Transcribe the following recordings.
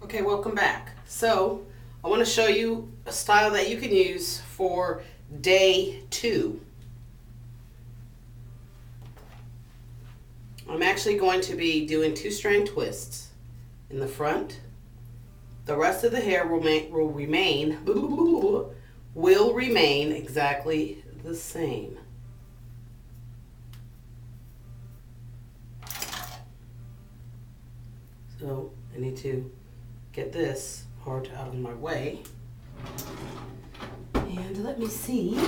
Okay, welcome back. So I want to show you a style that you can use for day 2. I'm actually going to be doing 2-strand twists in the front. The rest of the hair will remain exactly the same. So I need to get this part out of my way. And let me see.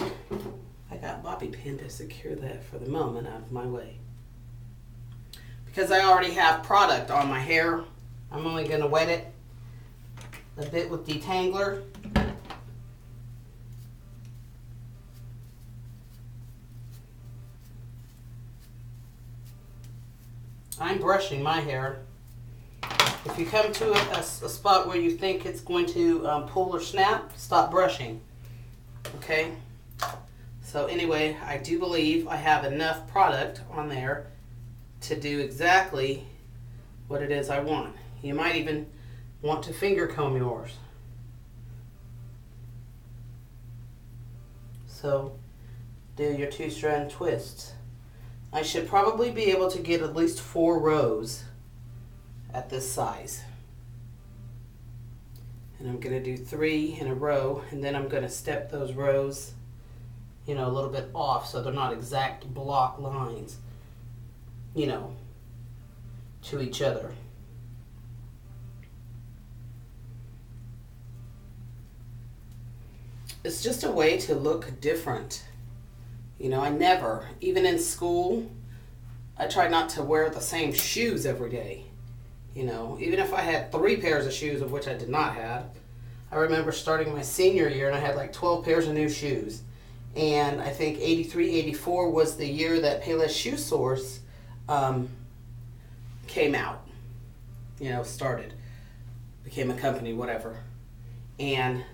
I got bobby pin to secure that for the moment out of my way. Because I already have product on my hair, I'm only going to wet it a bit with detangler. I'm brushing my hair. If you come to a spot where you think it's going to pull or snap, stop brushing. Okay? So anyway, I do believe I have enough product on there to do exactly what it is I want. You might even want to finger comb yours. So do your 2-strand twists. I should probably be able to get at least 4 rows at this size. And I'm going to do 3 in a row, and then I'm going to step those rows, a little bit off so they're not exact block lines, to each other. It's just a way to look different. I never, even in school, I tried not to wear the same shoes every day. Even if I had 3 pairs of shoes, of which I did not have. I remember starting my senior year and I had like 12 pairs of new shoes. And I think 83, 84 was the year that Payless Shoe Source came out. Started. Became a company, whatever. And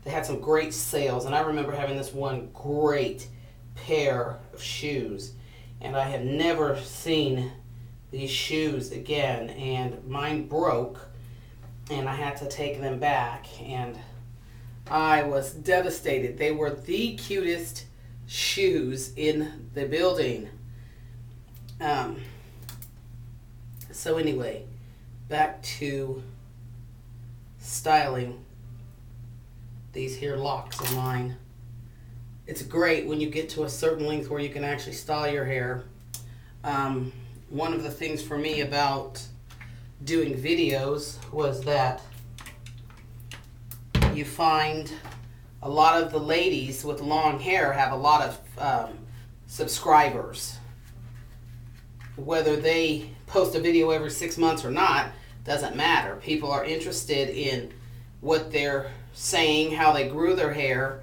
they had some great sales. And I remember having this one great pair of shoes. And I have never seen these shoes again, and mine broke and I had to take them back, and I was devastated. They were the cutest shoes in the building. So anyway, back to styling these here locks of mine. It's great when you get to a certain length where you can actually style your hair. One of the things for me about doing videos was that you find a lot of the ladies with long hair have a lot of subscribers. Whether they post a video every 6 months or not, doesn't matter. People are interested in what they're saying, how they grew their hair,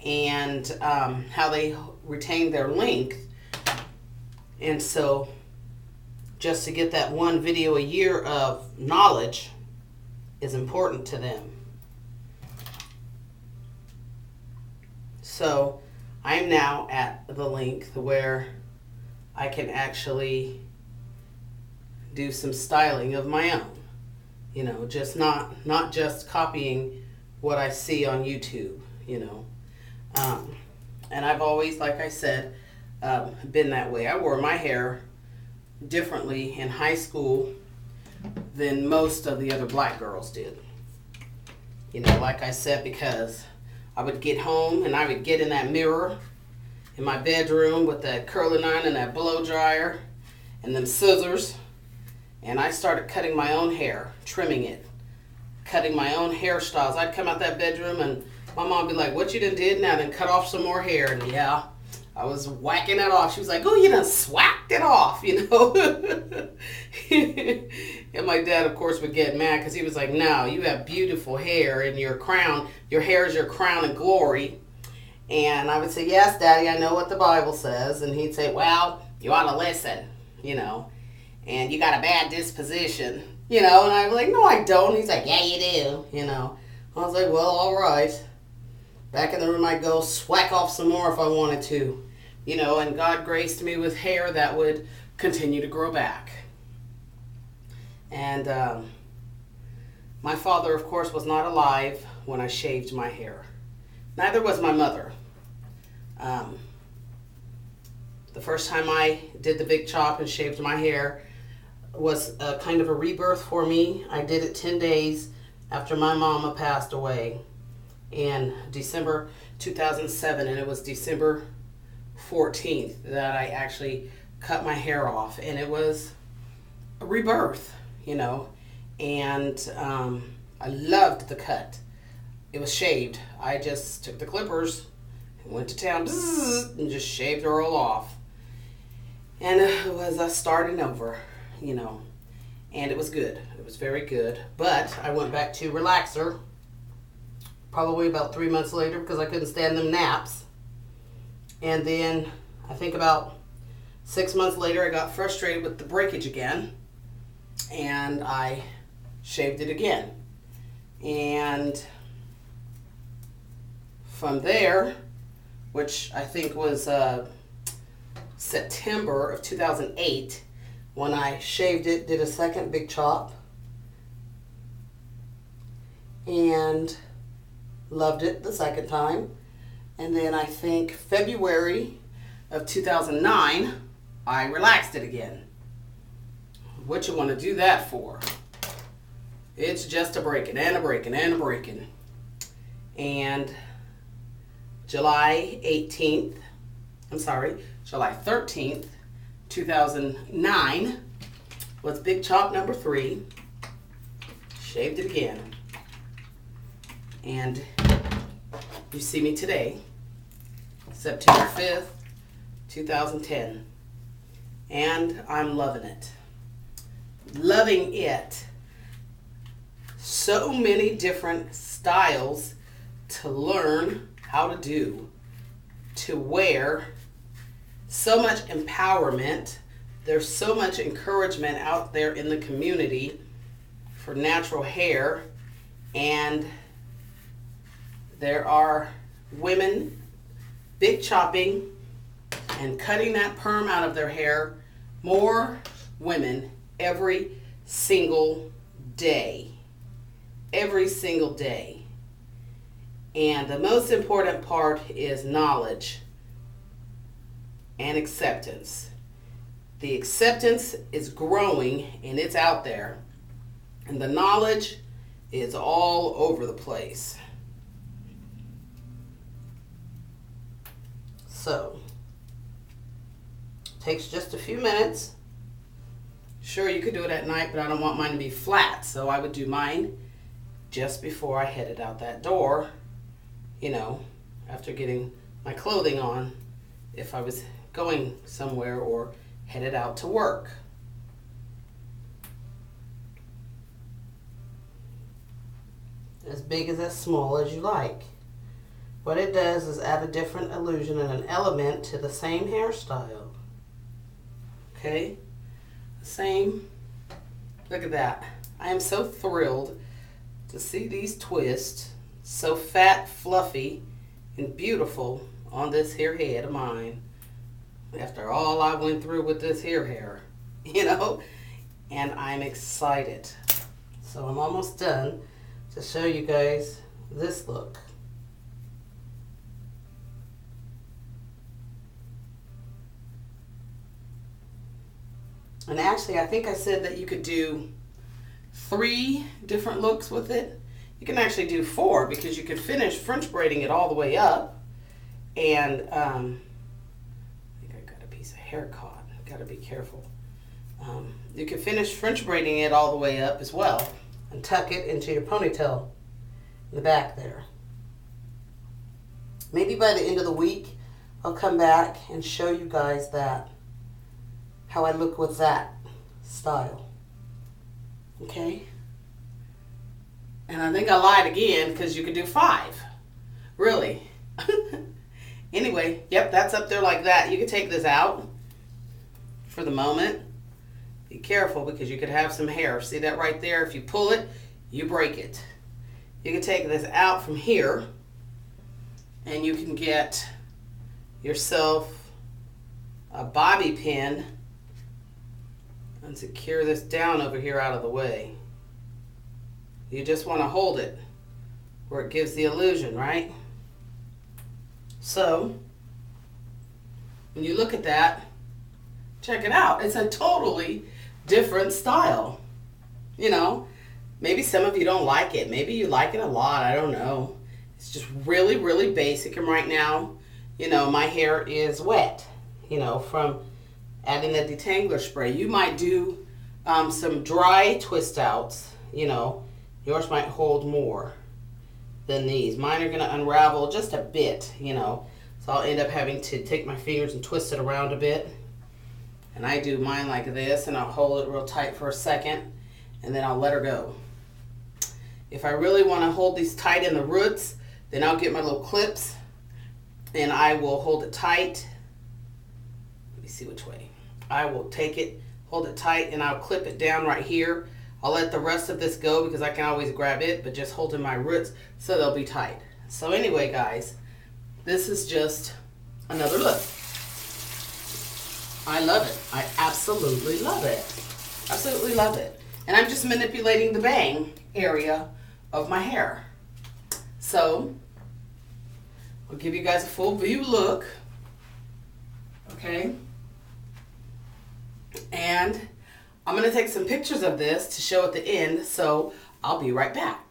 and how they retain their length. And so just to get that one video a year of knowledge is important to them. So I'm now at the length where I can actually do some styling of my own. Just not just copying what I see on YouTube, And I've always, like I said, been that way. I wore my hair differently in high school than most of the other black girls did. Like I said, because I would get home and I would get in that mirror in my bedroom with that curling iron and that blow dryer and them scissors, and I started cutting my own hair, trimming it, cutting my own hairstyles. I'd come out that bedroom and my mom would be like, "What you done did now? Then cut off some more hair." And yeah, I was whacking it off. She was like, "Oh, you done swacked it off," And my dad, of course, would get mad because he was like, "No, you have beautiful hair and your crown. Your hair is your crown and glory." And I would say, "Yes, Daddy, I know what the Bible says." And he'd say, "Well, you ought to listen, and you got a bad disposition, And I'd be like, "No, I don't." He's like, "Yeah, you do, I was like, "Well, all right." Back in the room I'd go swack off some more if I wanted to, and God graced me with hair that would continue to grow back. And My father, of course, was not alive when I shaved my hair. Neither was my mother. The first time I did the big chop and shaved my hair was a kind of a rebirth for me. I did it 10 days after my mama passed away in December 2007, and it was December 14th that I actually cut my hair off, and it was a rebirth, you know, and I loved the cut. It was shaved. I just took the clippers and went to town and just shaved her all off. And it was a starting over, you know, and it was good. It was very good. But I went back to relaxer probably about 3 months later because I couldn't stand them naps. And then I think about 6 months later I got frustrated with the breakage again, and I shaved it again. And from there, which I think was September of 2008, when I shaved it, did a second big chop, and loved it the second time. And then I think February of 2009, I relaxed it again. What you want to do that for? It's just a breaking and a breaking and a breaking. And July 13th, 2009 was big chop number 3. Shaved it again. And you see me today, September 5th, 2010. And I'm loving it. Loving it. So many different styles to learn how to do, to wear. So much empowerment. There's so much encouragement out there in the community for natural hair, and there are women big chopping and cutting that perm out of their hair, more women every single day. Every single day. And the most important part is knowledge and acceptance. The acceptance is growing and it's out there, and the knowledge is all over the place. So, takes just a few minutes. Sure, you could do it at night, but I don't want mine to be flat, so I would do mine just before I headed out that door, you know, after getting my clothing on, if I was going somewhere or headed out to work. As big as as small as you like. What it does is add a different illusion and an element to the same hairstyle. Okay? Same. Look at that. I am so thrilled to see these twists, so fat, fluffy, and beautiful on this here head of mine. After all I went through with this hair, you know, and I'm excited. So I'm almost done to show you guys this look. And actually, I think I said that you could do 3 different looks with it. You can actually do 4 because you could finish French braiding it all the way up. And I think I got a piece of hair caught. Got to be careful. You can finish French braiding it all the way up as well and tuck it into your ponytail in the back there. Maybe by the end of the week, I'll come back and show you guys that, how I look with that style. Okay? And I think I lied again because you could do 5. Really. Anyway, yep, that's up there like that. You can take this out for the moment. Be careful because you could have some hair. See that right there? If you pull it, you break it. You can take this out from here and you can get yourself a bobby pin and secure this down over here out of the way. You just want to hold it where it gives the illusion, right? So, when you look at that, check it out. It's a totally different style. You know, maybe some of you don't like it. Maybe you like it a lot. I don't know. It's just really, really basic. And right now, you know, my hair is wet, you know, from adding the detangler spray. You might do some dry twist outs, you know. Yours might hold more than these. Mine are going to unravel just a bit, you know. So I'll end up having to take my fingers and twist it around a bit. And I do mine like this, and I'll hold it real tight for a second, and then I'll let her go. If I really want to hold these tight in the roots, then I'll get my little clips, and I will hold it tight. Let me see which way. I will take it, hold it tight, and I'll clip it down right here. I'll let the rest of this go because I can always grab it, but just holding my roots so they'll be tight. So anyway, guys, this is just another look. I love it. I absolutely love it. Absolutely love it. And I'm just manipulating the bang area of my hair. So I'll give you guys a full view look. Okay. And I'm going to take some pictures of this to show at the end, so I'll be right back.